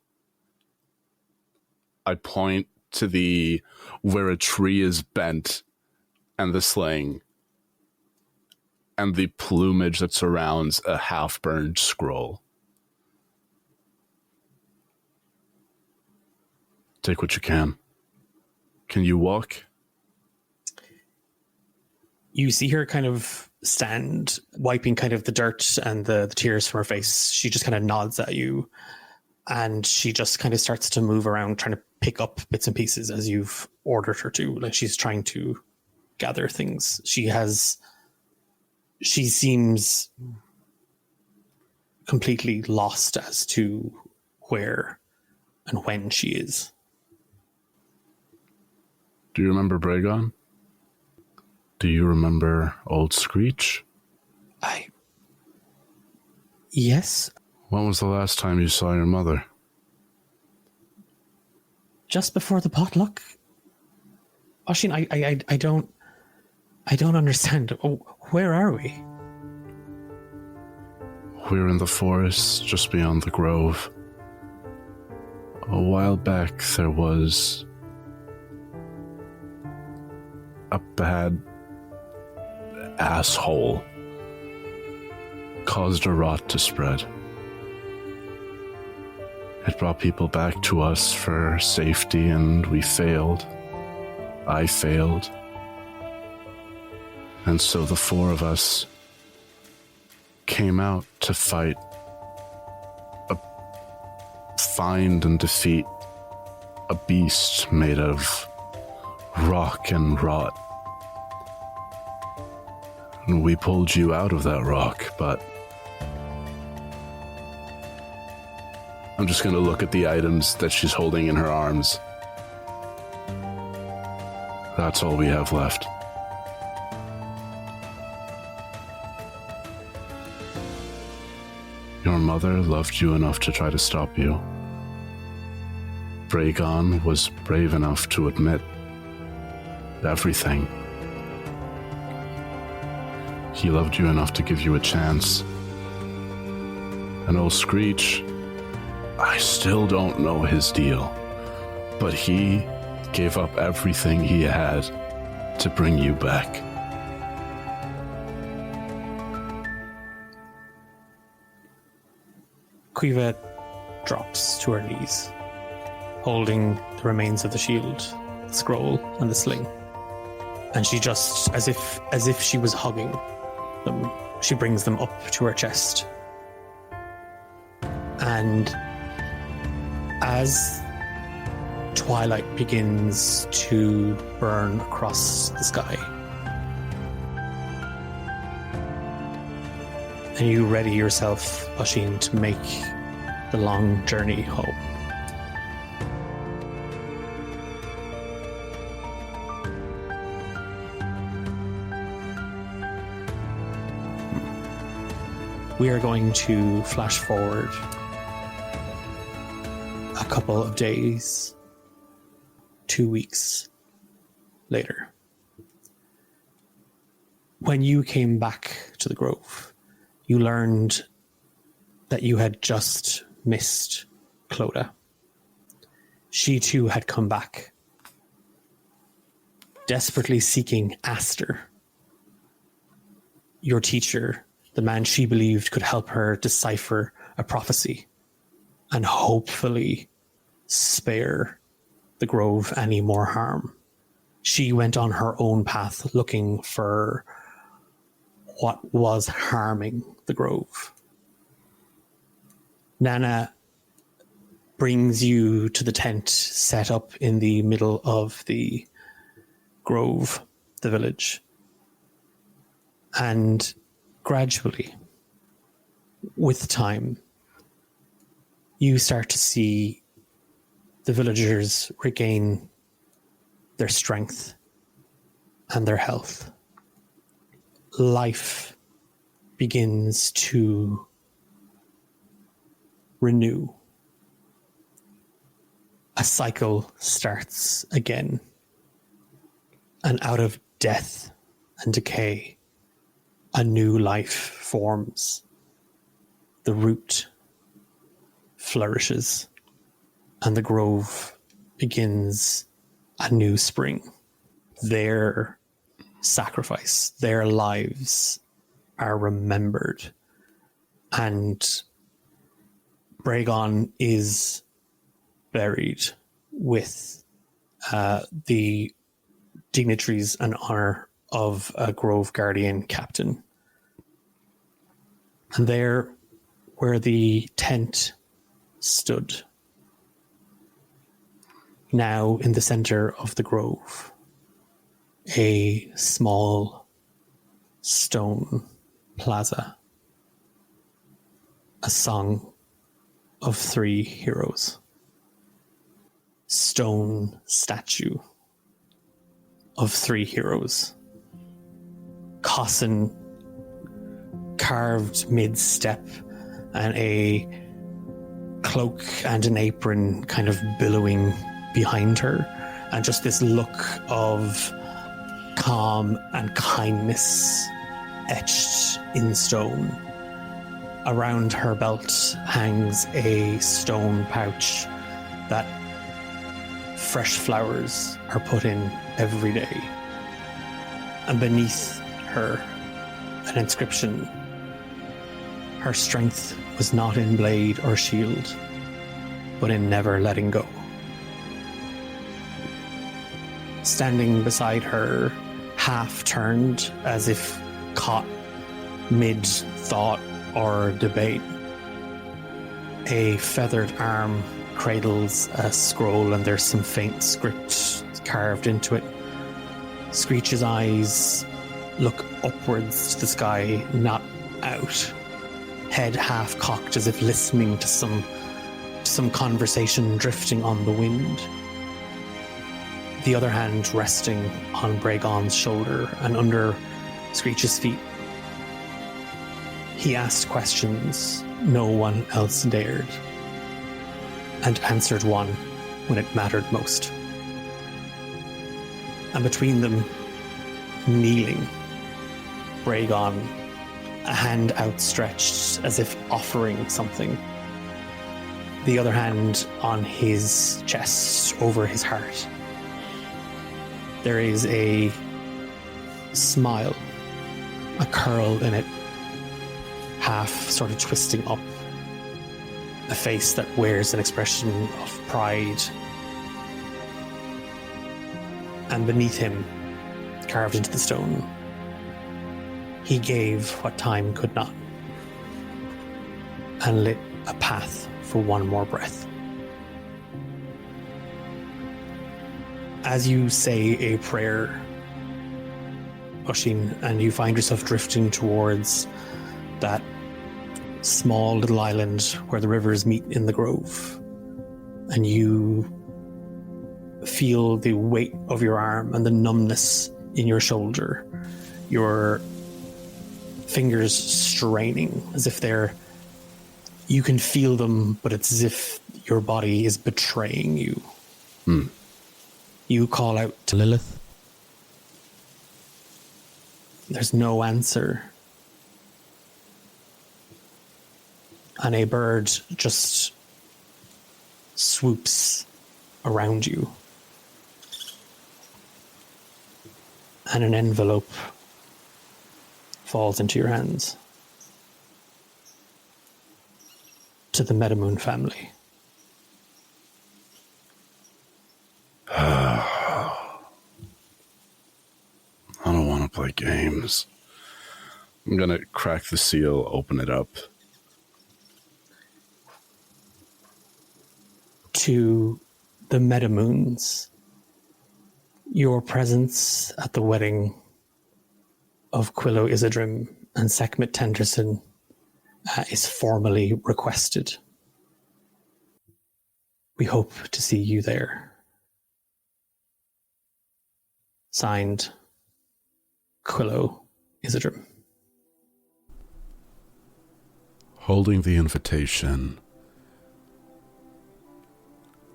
I point to where a tree is bent and the sling and the plumage that surrounds a half-burned scroll. Take what you can. Can you walk? You see her kind of stand, wiping kind of the dirt and the tears from her face. She just kind of nods at you, and she just kind of starts to move around, trying to pick up bits and pieces as you've ordered her to. Like, she's trying to gather things. She seems completely lost as to where and when she is. Do you remember Bragon? Do you remember old Screech? Yes. When was the last time you saw your mother? Just before the potluck. Oisin, I don't understand. Oh, where are we? We're in the forest just beyond the grove. A while back, there was a bad asshole caused a rot to spread. It brought people back to us for safety, and we failed. I failed. And so the four of us came out to find and defeat a beast made of rock and rot. And we pulled you out of that rock, but I'm just going to look at the items that she's holding in her arms. That's all we have left. Your mother loved you enough to try to stop you. Bragon was brave enough to admit everything. He loved you enough to give you a chance. And old Screech, I still don't know his deal, but he gave up everything he had to bring you back. Quiva drops to her knees, holding the remains of the shield, the scroll, and the sling. And she just, as if she was hugging them, she brings them up to her chest. And as twilight begins to burn across the sky, and you ready yourself, Oisin, to make the long journey home. We are going to flash forward a couple of days, 2 weeks later. When you came back to the Grove, you learned that you had just missed Clodagh. She too had come back, desperately seeking Aster, your teacher, the man she believed could help her decipher a prophecy and hopefully spare the Grove any more harm. She went on her own path looking for what was harming the grove. Nana brings you to the tent set up in the middle of the grove, the village. And gradually, with time, you start to see the villagers regain their strength and their health. Life begins to renew. A cycle starts again. And out of death and decay, a new life forms. The root flourishes, and the grove begins a new spring. Their sacrifice, their lives are remembered, and Bragon is buried with the dignitaries and honor of a Grove Guardian captain. And there, where the tent stood, now in the center of the grove, a small stone plaza, a song of three heroes, stone statue of three heroes. Oisin carved mid-step, and a cloak and an apron kind of billowing behind her, and just this look of calm and kindness etched in stone. Around her belt hangs a stone pouch that fresh flowers are put in every day. And beneath her, an inscription: her strength was not in blade or shield, but in never letting go. Standing beside her, half turned as if caught mid-thought or debate, a feathered arm cradles a scroll, and there's some faint script carved into it. Screech's eyes look upwards to the sky, not out. Head half cocked as if listening to some conversation drifting on the wind. The other hand resting on Bragon's shoulder and under Screech's feet. He asked questions no one else dared, and answered one when it mattered most. And between them, kneeling, Bragon, a hand outstretched as if offering something, the other hand on his chest over his heart. There is a smile, a curl in it, half sort of twisting up, a face that wears an expression of pride. And beneath him, carved into the stone, he gave what time could not, and lit a path for one more breath. As you say a prayer, Oisin, and you find yourself drifting towards that small little island where the rivers meet in the grove, and you feel the weight of your arm and the numbness in your shoulder, your fingers straining as if you can feel them, but it's as if your body is betraying you. You call out to Lilith. There's no answer. And a bird just swoops around you. And an envelope falls into your hands. To the Medamoon family. I don't want to play games. I'm going to crack the seal, open it up. To the Metamoons, your presence at the wedding of Quillo Isidrim and Sekhmet Tenderson is formally requested. We hope to see you there. Signed, Quillo Isidrim. Holding the invitation,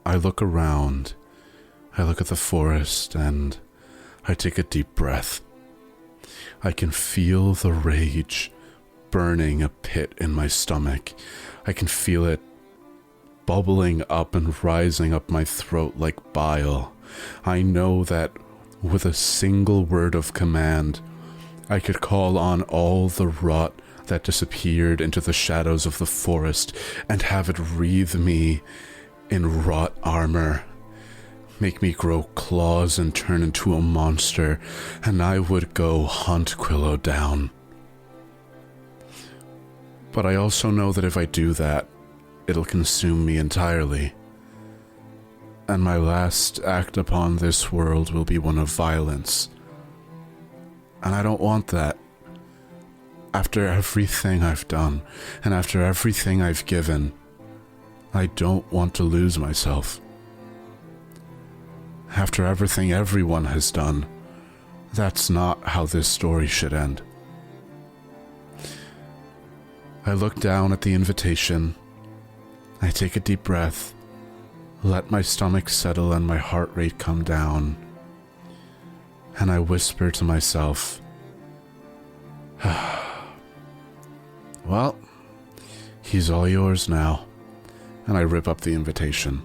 I look around, I look at the forest, and I take a deep breath. I can feel the rage burning a pit in my stomach. I can feel it bubbling up and rising up my throat like bile. I know that with a single word of command, I could call on all the rot that disappeared into the shadows of the forest and have it wreathe me in rot armor, make me grow claws and turn into a monster, and I would go hunt Quillo down. But I also know that if I do that, it'll consume me entirely, and my last act upon this world will be one of violence. And I don't want that. After everything I've done, and after everything I've given, I don't want to lose myself. After everything everyone has done, that's not how this story should end. I look down at the invitation. I take a deep breath, let my stomach settle and my heart rate come down, and I whisper to myself, well, he's all yours now. And I rip up the invitation.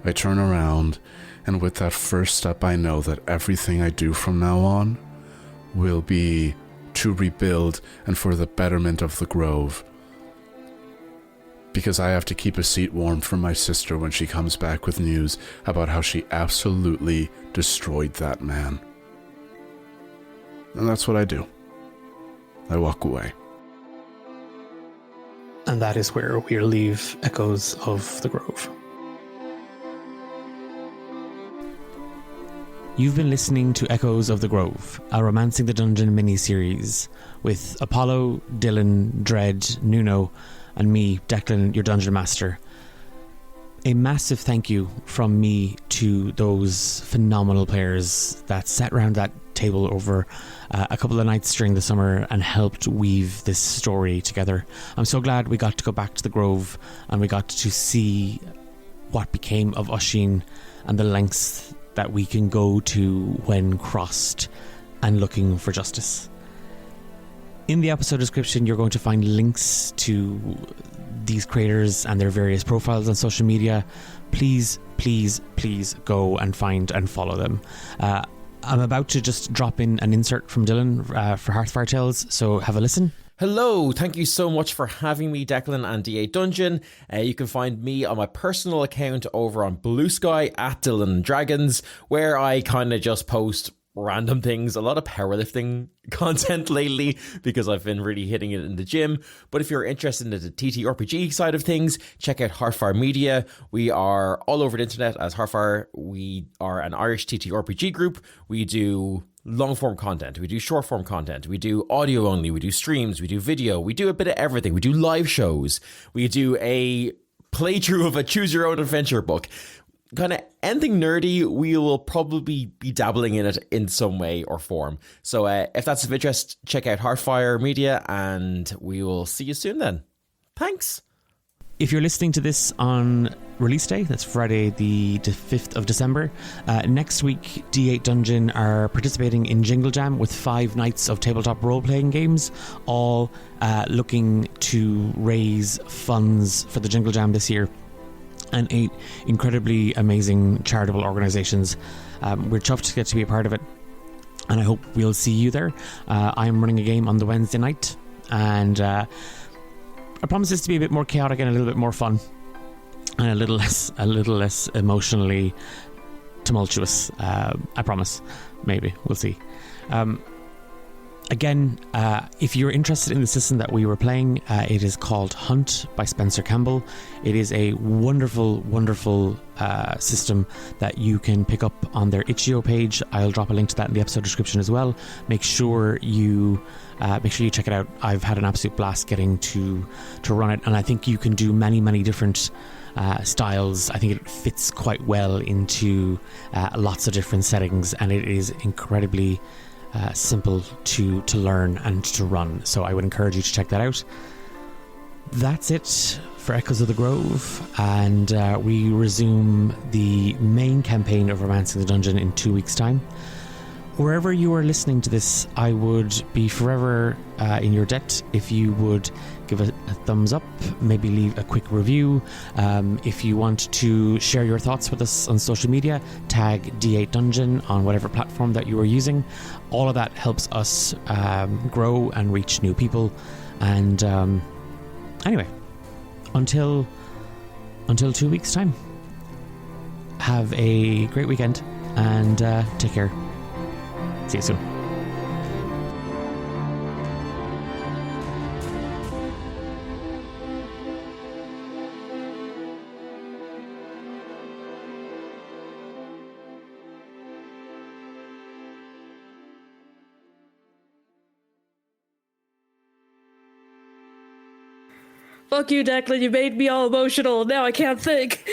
I turn around, and with that first step, I know that everything I do from now on will be to rebuild and for the betterment of the Grove. Because I have to keep a seat warm for my sister when she comes back with news about how she absolutely destroyed that man. And that's what I do. I walk away. And that is where we leave Echoes of the Grove. You've been listening to Echoes of the Grove, a Romancing the Dungeon mini-series with Apollo, Dylan, Dread, Nuno, and me, Declan, your Dungeon Master. A massive thank you from me to those phenomenal players that sat around that table over a couple of nights during the summer and helped weave this story together. I'm so glad we got to go back to the Grove and we got to see what became of Oisin and the lengths that we can go to when crossed and looking for justice. In the episode description, you're going to find links to these creators and their various profiles on social media. Please, please, please go and find and follow them. I'm about to just drop in an insert from Dylan for Hearthfire Tales, so have a listen. Hello, thank you so much for having me, Declan and D8 Dungeon. You can find me on my personal account over on Blue Sky at Dylan Dragons, where I kind of just post random things, a lot of powerlifting content lately because I've been really hitting it in the gym. But if you're interested in the TTRPG side of things, check out Hearthfire Media. We are all over the internet as Hearthfire. We are an Irish TTRPG group. We do long form content, we do short form content, we do audio only, we do streams, we do video, we do a bit of everything. We do live shows, we do a playthrough of a choose your own adventure book. Kind of anything nerdy, we will probably be dabbling in it in some way or form. So if that's of interest, check out Hearthfire Media and we will see you soon then. Thanks. If you're listening to this on release day, that's Friday the 5th of December, next week D8 Dungeon are participating in Jingle Jam with 5 nights of tabletop role-playing games, all looking to raise funds for the Jingle Jam this year, and 8 incredibly amazing charitable organisations. We're chuffed to get to be a part of it, and I hope we'll see you there. I'm running a game on the Wednesday night, and I promise this to be a bit more chaotic and a little bit more fun, and a little less emotionally tumultuous. I promise. Maybe we'll see. Again, if you're interested in the system that we were playing, it is called Hunt by Spencer Campbell. It is a wonderful, wonderful system that you can pick up on their itch.io page. I'll drop a link to that in the episode description as well. Make sure you check it out. I've had an absolute blast getting to run it, and I think you can do many, many different styles. I think it fits quite well into lots of different settings, and it is incredibly simple to learn and to run. So I would encourage you to check that out. That's it for Echoes of the Grove, and we resume the main campaign of Romancing the Dungeon in 2 weeks' time. Wherever you are listening to this, I would be forever in your debt if you would give a thumbs up, maybe leave a quick review. If you want to share your thoughts with us on social media, tag D8 Dungeon on whatever platform that you are using. All of that helps us grow and reach new people. And anyway, until 2 weeks' time, have a great weekend and take care. See you soon. Fuck you, Declan. You made me all emotional. Now I can't think.